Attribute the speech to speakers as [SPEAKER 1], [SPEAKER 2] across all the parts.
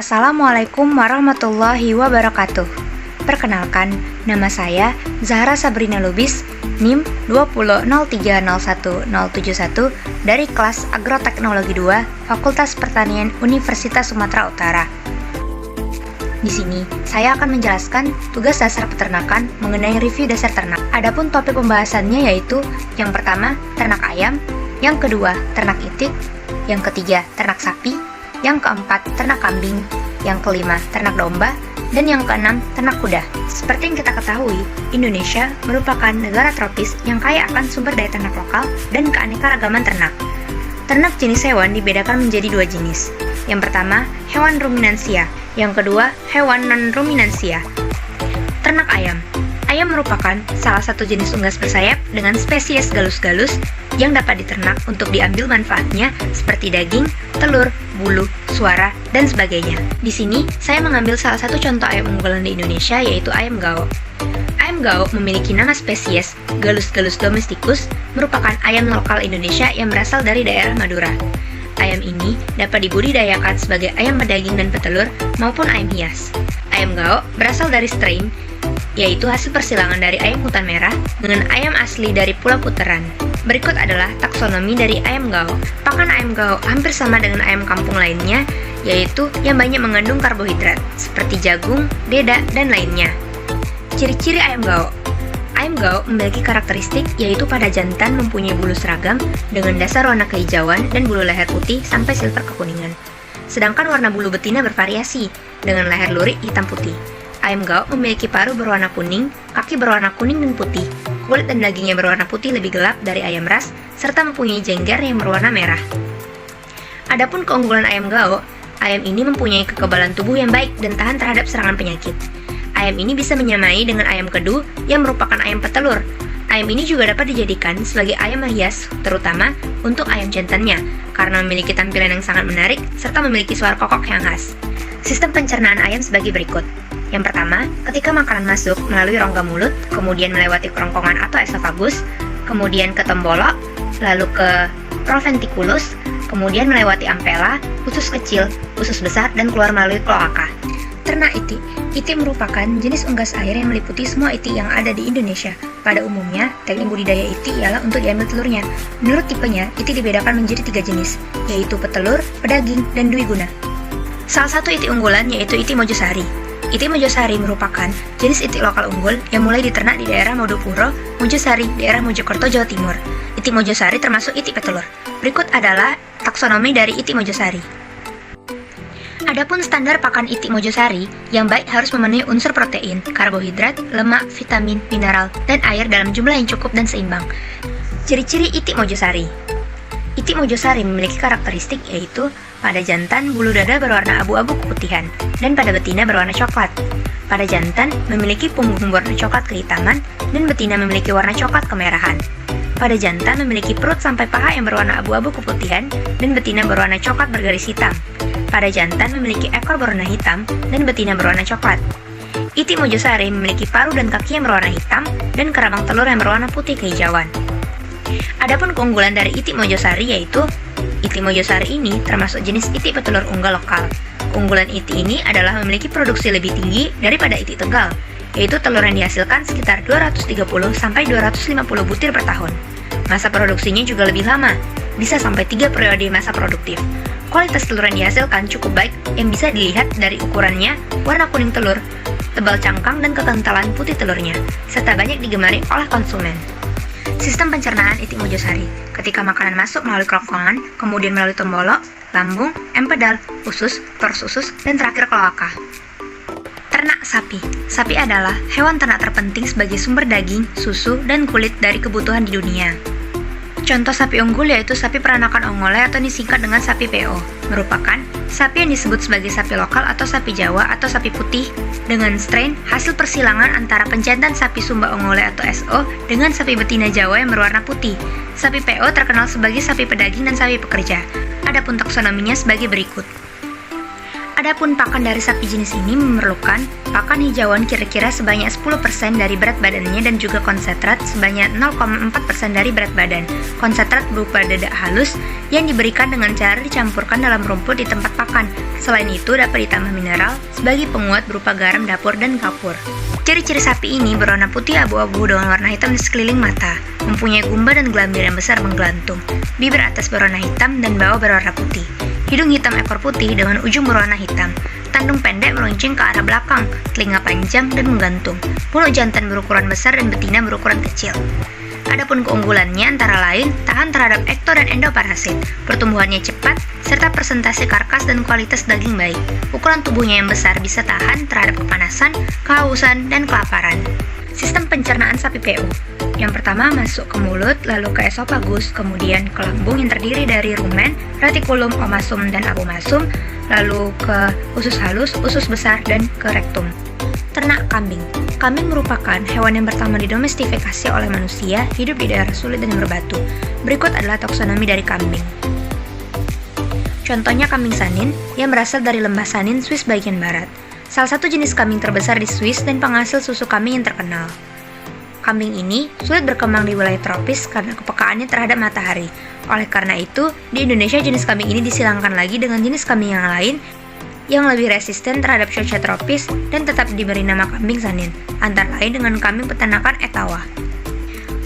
[SPEAKER 1] Assalamualaikum warahmatullahi wabarakatuh. Perkenalkan, nama saya Zahra Sabrina Lubis, NIM 200301071 dari kelas Agroteknologi 2, Fakultas Pertanian Universitas Sumatera Utara. Di sini, saya akan menjelaskan tugas dasar peternakan mengenai review dasar ternak. Adapun topik pembahasannya yaitu yang pertama, ternak ayam, yang kedua, ternak itik, yang ketiga, ternak sapi, yang keempat, ternak kambing, yang kelima, ternak domba, dan yang keenam, ternak kuda. Seperti yang kita ketahui, Indonesia merupakan negara tropis yang kaya akan sumber daya ternak lokal dan keanekaragaman ternak. Ternak jenis hewan dibedakan menjadi dua jenis. Yang pertama, hewan ruminansia. Yang kedua, hewan non-ruminansia. Ternak ayam. Ayam merupakan salah satu jenis unggas bersayap dengan spesies galus-galus yang dapat diternak untuk diambil manfaatnya seperti daging, telur, bulu, suara, dan sebagainya. Di sini, saya mengambil salah satu contoh ayam unggulan di Indonesia yaitu ayam gaok. Ayam gaok memiliki nama spesies Gallus-Gallus domesticus, merupakan ayam lokal Indonesia yang berasal dari daerah Madura. Ayam ini dapat dibudidayakan sebagai ayam pedaging dan petelur maupun ayam hias. Ayam gaok berasal dari strain, yaitu hasil persilangan dari ayam hutan merah dengan ayam asli dari Pulau Puteran. Berikut adalah taksonomi dari ayam gaok. Pakan ayam gaok hampir sama dengan ayam kampung lainnya, yaitu yang banyak mengandung karbohidrat, seperti jagung, dedak, dan lainnya. Ciri-ciri ayam gaok. Ayam gaok memiliki karakteristik yaitu pada jantan mempunyai bulu seragam dengan dasar warna kehijauan dan bulu leher putih sampai silver kekuningan. Sedangkan warna bulu betina bervariasi dengan leher lurik hitam putih. Ayam gaok memiliki paruh berwarna kuning, kaki berwarna kuning dan putih, kulit dan dagingnya berwarna putih lebih gelap dari ayam ras, serta mempunyai jengger yang berwarna merah. Adapun keunggulan ayam gaok, ayam ini mempunyai kekebalan tubuh yang baik dan tahan terhadap serangan penyakit. Ayam ini bisa menyamai dengan ayam kedu yang merupakan ayam petelur. Ayam ini juga dapat dijadikan sebagai ayam hias, terutama untuk ayam jantannya, karena memiliki tampilan yang sangat menarik serta memiliki suara kokok yang khas. Sistem pencernaan ayam sebagai berikut. Yang pertama, ketika makanan masuk melalui rongga mulut, kemudian melewati kerongkongan atau esofagus, kemudian ke tembolok, lalu ke proventriculus, kemudian melewati ampela, usus kecil, usus besar, dan keluar melalui kloaka. Ternak itik. Itik merupakan jenis unggas air yang meliputi semua itik yang ada di Indonesia. Pada umumnya, teknik budidaya itik ialah untuk diambil telurnya. Menurut tipenya, itik dibedakan menjadi 3 jenis, yaitu petelur, pedaging, dan dwiguna. Salah satu itik unggulan yaitu itik Mojosari. Itik Mojosari merupakan jenis itik lokal unggul yang mulai diternak di daerah Modopuro, Mojosari, daerah Mojokerto, Jawa Timur. Itik Mojosari termasuk itik petelur. Berikut adalah taksonomi dari itik Mojosari. Adapun standar pakan itik Mojosari, yang baik harus memenuhi unsur protein, karbohidrat, lemak, vitamin, mineral, dan air dalam jumlah yang cukup dan seimbang. Ciri-ciri itik Mojosari. Itik Mojosari memiliki karakteristik yaitu pada jantan bulu dada berwarna abu-abu keputihan dan pada betina berwarna coklat. Pada jantan memiliki punggung berwarna coklat kehitaman dan betina memiliki warna coklat kemerahan. Pada jantan memiliki perut sampai paha yang berwarna abu-abu keputihan dan betina berwarna coklat bergaris hitam. Pada jantan memiliki ekor berwarna hitam dan betina berwarna coklat. Itik Mojosari memiliki paruh dan kaki yang berwarna hitam dan kerabang telur yang berwarna putih kehijauan. Adapun keunggulan dari itik Mojosari yaitu itik Mojosari ini termasuk jenis itik petelur unggal lokal. Keunggulan itik ini adalah memiliki produksi lebih tinggi daripada itik Tegal, yaitu telur yang dihasilkan sekitar 230-250 butir per tahun. Masa produksinya juga lebih lama, bisa sampai 3 periode masa produktif. Kualitas telur yang dihasilkan cukup baik yang bisa dilihat dari ukurannya, warna kuning telur, tebal cangkang dan kekentalan putih telurnya, serta banyak digemari oleh konsumen. Sistem pencernaan itik Mojosari. Ketika makanan masuk melalui kerongkongan, kemudian melalui tembolok, lambung, empedal, usus, tors usus, dan terakhir kloaka. Ternak sapi. Sapi adalah hewan ternak terpenting sebagai sumber daging, susu, dan kulit dari kebutuhan di dunia. Contoh sapi unggul yaitu sapi peranakan ongole atau disingkat dengan sapi PO, merupakan sapi yang disebut sebagai sapi lokal atau sapi Jawa atau sapi putih dengan strain hasil persilangan antara penjantan sapi Sumba Ongole atau SO dengan sapi betina Jawa yang berwarna putih. Sapi PO terkenal sebagai sapi pedaging dan sapi pekerja. Adapun taksonominya sebagai berikut. Adapun pakan dari sapi jenis ini memerlukan pakan hijauan kira-kira sebanyak 10% dari berat badannya dan juga konsentrat sebanyak 0,4% dari berat badan. Konsentrat berupa dedak halus yang diberikan dengan cara dicampurkan dalam rumput di tempat pakan. Selain itu dapat ditambah mineral sebagai penguat berupa garam dapur dan kapur. Ciri-ciri sapi ini berwarna putih abu-abu dengan warna hitam di sekeliling mata, mempunyai gumba dan gelambir yang besar menggelantung, bibir atas berwarna hitam dan bawah berwarna putih. Hidung hitam ekor putih dengan ujung berwarna hitam, tandung pendek meruncing ke arah belakang, telinga panjang dan menggantung, mulut jantan berukuran besar dan betina berukuran kecil. Adapun keunggulannya antara lain tahan terhadap ekto dan endoparasit, pertumbuhannya cepat, serta presentasi karkas dan kualitas daging baik. Ukuran tubuhnya yang besar bisa tahan terhadap kepanasan, kehausan, dan kelaparan. Sistem pencernaan sapi PO. Yang pertama masuk ke mulut, lalu ke esofagus, kemudian ke lambung yang terdiri dari rumen, retikulum, omasum, dan abomasum, lalu ke usus halus, usus besar, dan ke rektum. Ternak kambing. Kambing merupakan hewan yang pertama didomestifikasi oleh manusia, hidup di daerah sulit dan berbatu. Berikut adalah taksonomi dari kambing. Contohnya kambing Sanin yang berasal dari lembah Sanin, Swiss bagian barat. Salah satu jenis kambing terbesar di Swiss dan penghasil susu kambing yang terkenal. Kambing ini sulit berkembang di wilayah tropis karena kepekaannya terhadap matahari. Oleh karena itu, di Indonesia jenis kambing ini disilangkan lagi dengan jenis kambing yang lain yang lebih resisten terhadap cuaca tropis dan tetap diberi nama kambing Sanin, antara lain dengan kambing peternakan Etawa.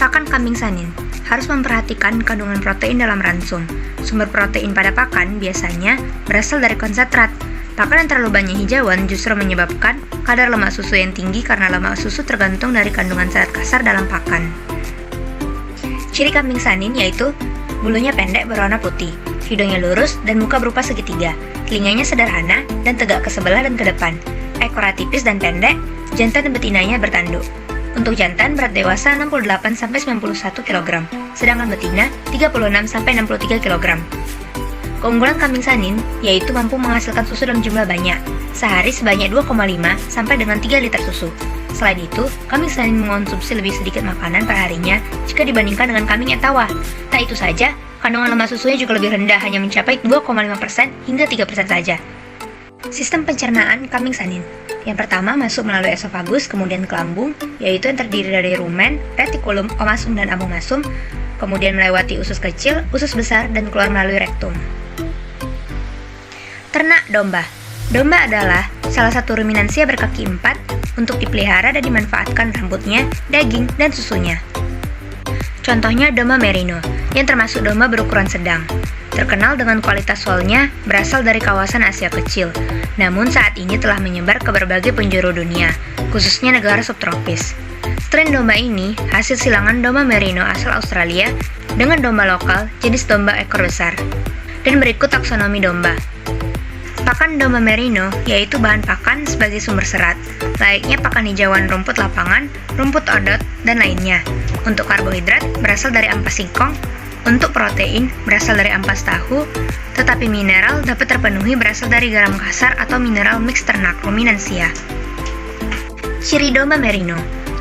[SPEAKER 1] Pakan kambing Sanin harus memperhatikan kandungan protein dalam ransum. Sumber protein pada pakan biasanya berasal dari konsentrat. Pakan yang terlalu banyak hijauan justru menyebabkan kadar lemak susu yang tinggi karena lemak susu tergantung dari kandungan serat kasar dalam pakan. Ciri kambing Sanin yaitu bulunya pendek berwarna putih, hidungnya lurus dan muka berupa segitiga, telinganya sederhana dan tegak ke sebelah dan ke depan, ekornya tipis dan pendek, jantan dan betinanya bertanduk. Untuk jantan berat dewasa 68-91 kg, sedangkan betina 36-63 kg. Keunggulan kambing Sanin yaitu mampu menghasilkan susu dalam jumlah banyak, sehari sebanyak 2,5 sampai dengan 3 liter susu. Selain itu, kambing Sanin mengonsumsi lebih sedikit makanan perharinya jika dibandingkan dengan kambing Etawa. Tak itu saja, kandungan lemak susunya juga lebih rendah, hanya mencapai 2,5% hingga 3% saja. Sistem pencernaan kambing Sanin. Yang pertama masuk melalui esofagus, kemudian ke lambung, yaitu yang terdiri dari rumen, retikulum, omasum, dan abomasum, kemudian melewati usus kecil, usus besar, dan keluar melalui rektum. Ternak domba. Domba adalah salah satu ruminansia berkaki 4 untuk dipelihara dan dimanfaatkan rambutnya, daging, dan susunya. Contohnya domba merino, yang termasuk domba berukuran sedang. Terkenal dengan kualitas woolnya berasal dari kawasan Asia Kecil, namun saat ini telah menyebar ke berbagai penjuru dunia, khususnya negara subtropis. Strain domba ini hasil silangan domba merino asal Australia dengan domba lokal jenis domba ekor besar. Dan berikut taksonomi domba. Pakan domba merino yaitu bahan pakan sebagai sumber serat, layaknya pakan hijauan rumput lapangan, rumput odot, dan lainnya. Untuk karbohidrat berasal dari ampas singkong, untuk protein berasal dari ampas tahu, tetapi mineral dapat terpenuhi berasal dari garam kasar atau mineral mix ternak ruminansia. Ciri domba merino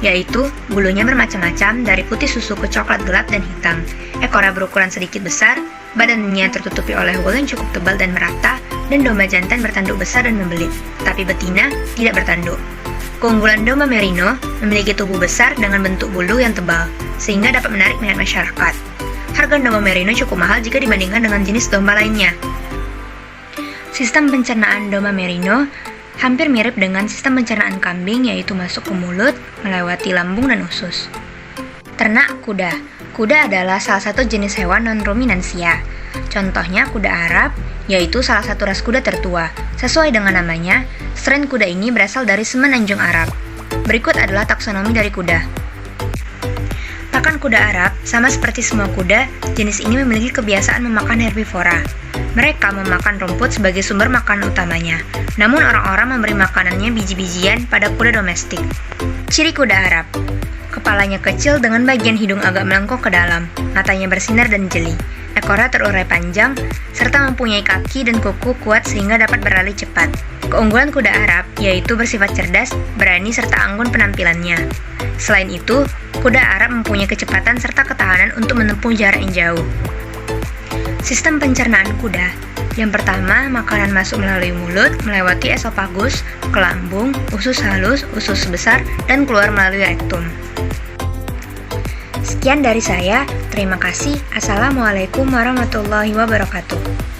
[SPEAKER 1] yaitu bulunya bermacam-macam dari putih susu ke coklat gelap dan hitam, ekornya berukuran sedikit besar, badannya tertutupi oleh wool yang cukup tebal dan merata, dan domba jantan bertanduk besar dan membelit, tapi betina tidak bertanduk. Keunggulan domba merino memiliki tubuh besar dengan bentuk bulu yang tebal, sehingga dapat menarik minat masyarakat. Harga domba merino cukup mahal jika dibandingkan dengan jenis domba lainnya. Sistem pencernaan domba merino hampir mirip dengan sistem pencernaan kambing, yaitu masuk ke mulut, melewati lambung dan usus. Ternak kuda. Kuda adalah salah satu jenis hewan non-ruminansia. Contohnya kuda Arab, yaitu salah satu ras kuda tertua. Sesuai dengan namanya, strain kuda ini berasal dari Semenanjung Arab. Berikut adalah taksonomi dari kuda. Pakan kuda Arab, sama seperti semua kuda, jenis ini memiliki kebiasaan memakan herbivora. Mereka memakan rumput sebagai sumber makanan utamanya, namun orang-orang memberi makanannya biji-bijian pada kuda domestik. Ciri kuda Arab. Kepalanya kecil dengan bagian hidung agak melengkung ke dalam, matanya bersinar dan jeli, ekornya terurai panjang, serta mempunyai kaki dan kuku kuat sehingga dapat berlari cepat. Keunggulan kuda Arab yaitu bersifat cerdas, berani, serta anggun penampilannya. Selain itu, kuda Arab mempunyai kecepatan serta ketahanan untuk menempuh jarak yang jauh. Sistem pencernaan kuda. Yang pertama, makanan masuk melalui mulut, melewati esofagus, ke lambung, usus halus, usus besar, dan keluar melalui rektum. Sekian dari saya, terima kasih. Assalamualaikum warahmatullahi wabarakatuh.